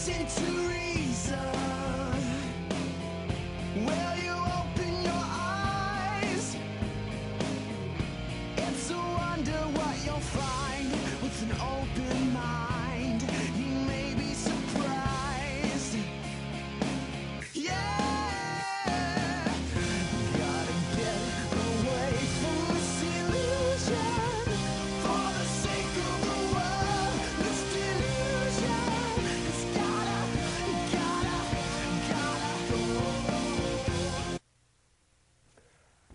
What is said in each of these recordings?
listen to reason? Will you open your eyes? It's a wonder what you'll find with an open mind. You may be surprised. Yeah, gotta get away from this illusion. For the sake of the world, this delusion. It's gotta go.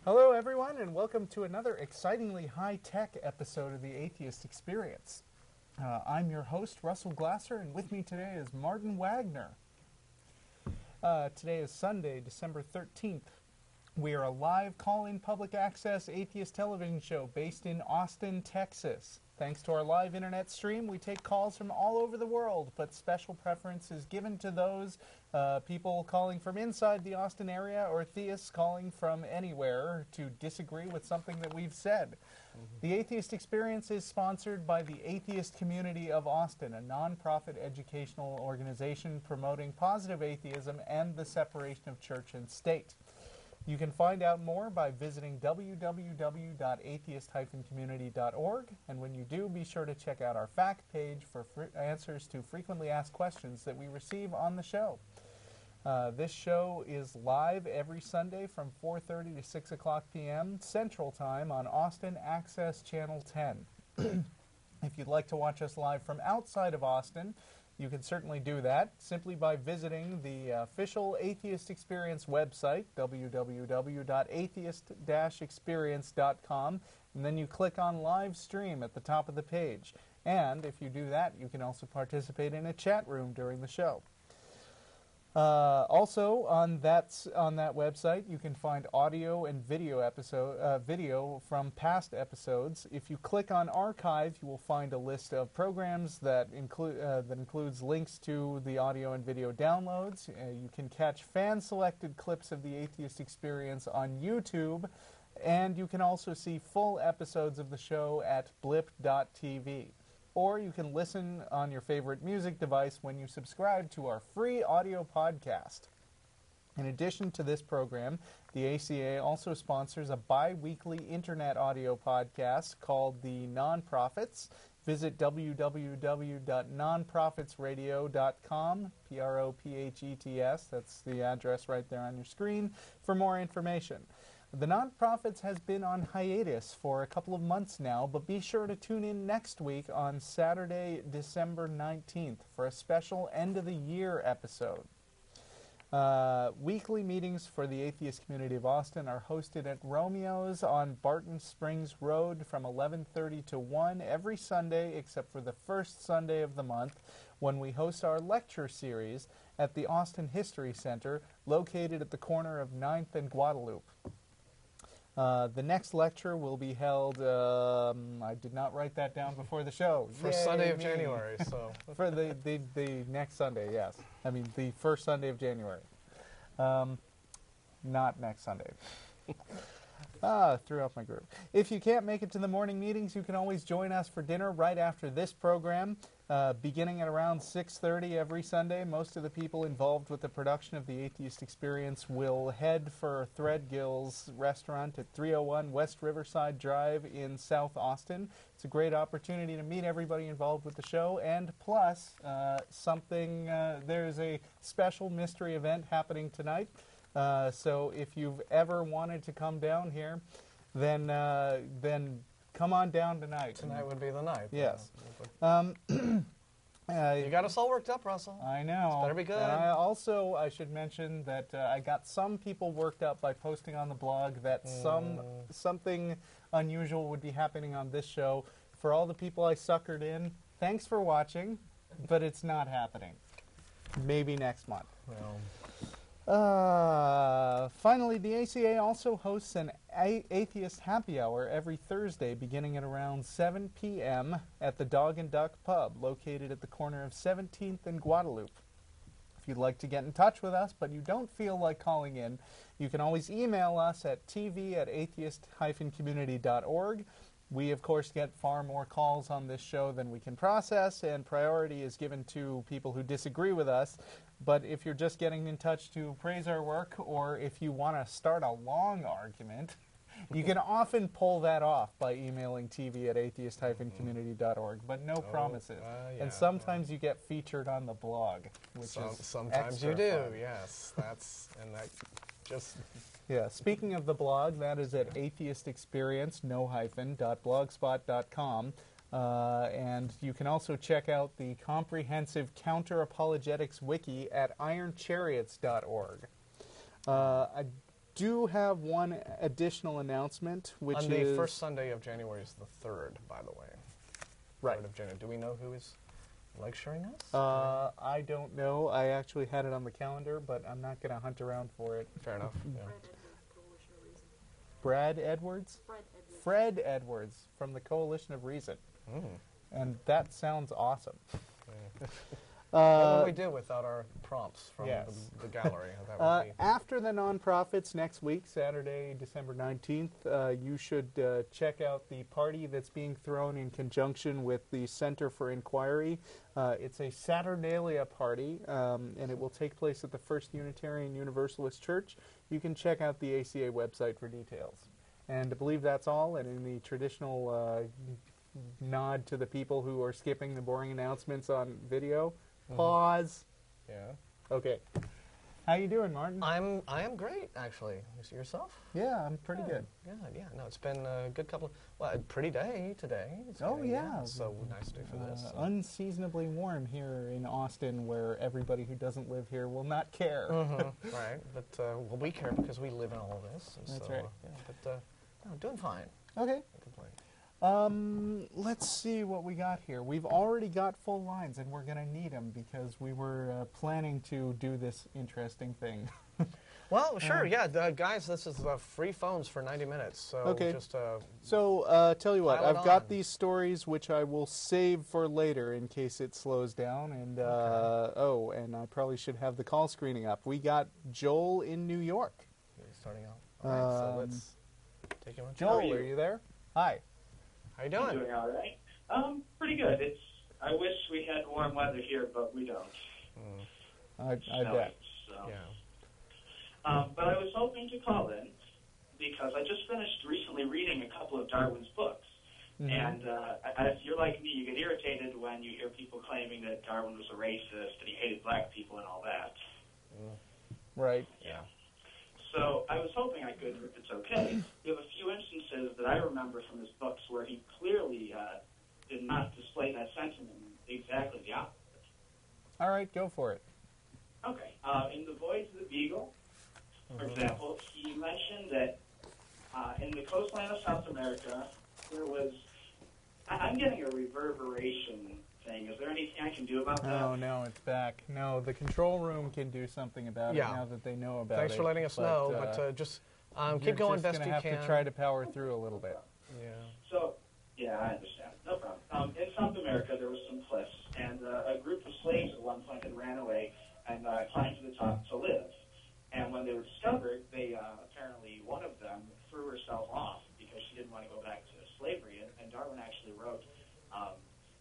Hello, everyone, and welcome to another excitingly high-tech episode of the Atheist Experience. I'm your host, Russell Glasser, and with me today is Martin Wagner. Today is Sunday, December 13th. We are a live call-in public access atheist television show based in Austin, Texas. Thanks to our live internet stream, we take calls from all over the world, but special preference is given to those people calling from inside the Austin area or theists calling from anywhere to disagree with something that we've said. The Atheist Experience is sponsored by the Atheist Community of Austin, a non-profit educational organization promoting positive atheism and the separation of church and state. You can find out more by visiting www.atheist-community.org, and when you do, be sure to check out our fact page for answers to frequently asked questions that we receive on the show. This show is live every Sunday from 4:30 to 6 o'clock p.m. Central Time on Austin Access Channel 10. If you'd like to watch us live from outside of Austin, you can certainly do that simply by visiting the official Atheist Experience website, www.atheist-experience.com, and then you click on Live Stream at the top of the page. And if you do that, you can also participate in a chat room during the show. Also, on that website, you can find audio and video video from past episodes. If you click on Archive, you will find a list of programs that includes links to the audio and video downloads. You can catch fan-selected clips of the Atheist Experience on YouTube, and you can also see full episodes of the show at blip.tv. Or you can listen on your favorite music device when you subscribe to our free audio podcast. In addition to this program, the ACA also sponsors a bi-weekly internet audio podcast called The Nonprofits. Visit www.nonprofitsradio.com, P-R-O-P-H-E-T-S, that's the address right there on your screen, for more information. The Nonprofits has been on hiatus for a couple of months now, but be sure to tune in next week on Saturday, December 19th for a special end-of-the-year episode. Weekly meetings for the Atheist Community of Austin are hosted at Romeo's on Barton Springs Road from 11:30 to 1 every Sunday except for the first Sunday of the month, when we host our lecture series at the Austin History Center, located at the corner of 9th and Guadalupe. The next lecture will be held, I did not write that down before the show. First Sunday of January, so. For the next Sunday, yes. I mean, the first Sunday of January. Not next Sunday. Threw off my group. If you can't make it to the morning meetings, you can always join us for dinner right after this program. Beginning at around 6:30 every Sunday, most of the people involved with the production of the Atheist Experience will head for Threadgill's restaurant at 301 West Riverside Drive in South Austin. It's a great opportunity to meet everybody involved with the show, and plus, there's a special mystery event happening tonight. So if you've ever wanted to come down here, then come on down tonight. Tonight would be the night. Yes. You got us all worked up, Russell. I know. This better be good. And I should mention that I got some people worked up by posting on the blog that something unusual would be happening on this show. For all the people I suckered in, thanks for watching, but it's not happening. Maybe next month. Well. Finally, the ACA also hosts an atheist happy hour every Thursday beginning at around 7 p.m. at the Dog and Duck Pub, located at the corner of 17th and Guadalupe. If you'd like to get in touch with us, but you don't feel like calling in, you can always email us at tv@atheist-community.org. We, of course, get far more calls on this show than we can process, and priority is given to people who disagree with us. But if you're just getting in touch to praise our work, or if you want to start a long argument, you can often pull that off by emailing tv@atheist-community.org, but no promises. Yeah, and sometimes you get featured on the blog, which is sometimes you do. Fun. Yes, that just. Yeah, speaking of the blog, that is at atheistexperience.blogspot.com. And you can also check out the comprehensive counter-apologetics wiki at ironchariots.org. I do have one additional announcement, which is... On the first Sunday of January is the 3rd, by the way. Right. 3rd of January. Do we know who is lecturing us? I don't know. I actually had it on the calendar, but I'm not going to hunt around for it. Fair enough. Yeah. Brad Edwards? Fred Edwards from the Coalition of Reason. And that sounds awesome. What would we do without our prompts from the gallery? That would be... After the nonprofits next week, Saturday, December 19th, you should check out the party that's being thrown in conjunction with the Center for Inquiry. It's a Saturnalia party, and it will take place at the First Unitarian Universalist Church. You can check out the ACA website for details. And I believe that's all, and in the traditional nod to the people who are skipping the boring announcements on video, pause. Yeah. Okay. How you doing, Martin? I am great, actually. Yourself? Yeah, I'm pretty good. Yeah. No, it's been a good couple. Well, a pretty day today. It's so nice day for this. Unseasonably warm here in Austin, where everybody who doesn't live here will not care. Right, but well, we care because we live in all of this. That's right. Yeah, but no, doing fine. Okay. No complaint. Let's see what we got here. We've already got full lines, and we're going to need them because we were planning to do this interesting thing. Well, sure, guys, this is free phones for 90 minutes, so okay. Just... tell you what, I've got these stories which I will save for later in case it slows down, and, and I probably should have the call screening up. We got Joel in New York. Starting out. All right, so let's take him on. Joel, are you there? Hi. How you doing? I'm doing all right. Pretty good. I wish we had warm weather here, but we don't. I bet. So. Yeah. But I was hoping to call in because I just finished recently reading a couple of Darwin's books. And if you're like me, you get irritated when you hear people claiming that Darwin was a racist and he hated black people and all that. Right. Yeah. So I was hoping I could, if it's okay, give a few instances that I remember from his books where he clearly did not display that sentiment, exactly the opposite. All right, go for it. Okay. In The Voyage of the Beagle, for example, he mentioned that in the coastline of South America, there was... I'm getting a reverberation thing. Is there anything I can do about that? Oh, no, it's back. No, the control room can do something about it now that they know about it. Thanks for letting us know, but just keep going best you can. You're just going to have to try to power through a little bit. Yeah. So, yeah, I understand. No problem. In South America, there was some cliffs, and a group of slaves at one point had ran away and climbed to the top to live. And when they were discovered, they apparently, one of them threw herself off because she didn't want to go back to slavery. And Darwin actually wrote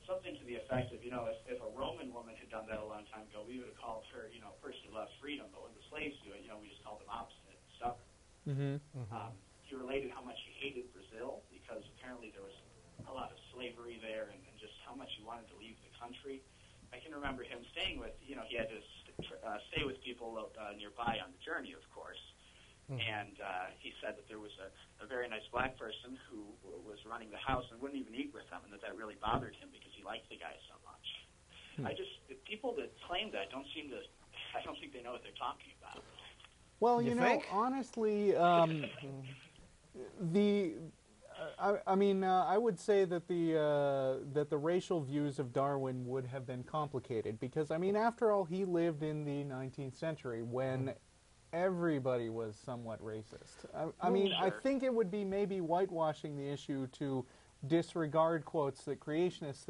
something to the effect of, if a Roman woman had done that a long time ago, we would have called her, a person who loves freedom. But when the slaves do it, we just call them obstinate and stubborn. He related how much he hated Brazil because apparently there was a lot of slavery there and just how much he wanted to leave the country. I can remember him staying with, he had to stay with people nearby on the journey, of course. And he said that there was a very nice black person who was running the house and wouldn't even eat with them, and that really bothered him because he liked the guy so much. People that claim that I don't think they know what they're talking about. Well, you know, honestly, I would say that the racial views of Darwin would have been complicated because, after all, he lived in the 19th century when everybody was somewhat racist. I think it would be maybe whitewashing the issue to disregard quotes that creationists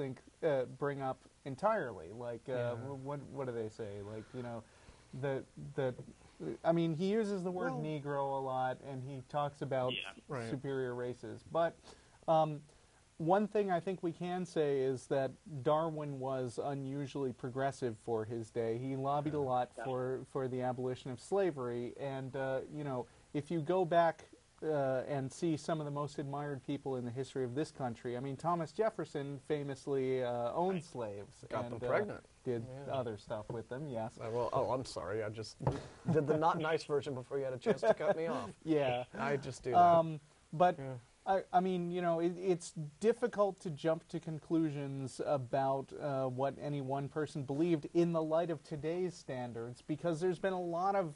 bring up entirely. Like, what do they say? Like, he uses the word Negro a lot, and he talks about superior races. But one thing I think we can say is that Darwin was unusually progressive for his day. He lobbied a lot for the abolition of slavery, and you know, if you go back and see some of the most admired people in the history of this country, I mean, Thomas Jefferson famously owned slaves. Got them pregnant. Did other stuff with them, yes. Well, oh, I'm sorry. I just did the not nice version before you had a chance to cut me off. Yeah. I just do that. But, I mean, you know, it's difficult to jump to conclusions about what any one person believed in the light of today's standards, because there's been a lot of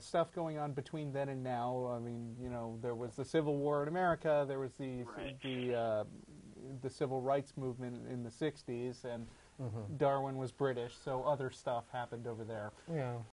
stuff going on between then and now. I mean, you know, there was the Civil War in America, there was the Civil Rights Movement in the 60s, and Darwin was British, so other stuff happened over there. Yeah.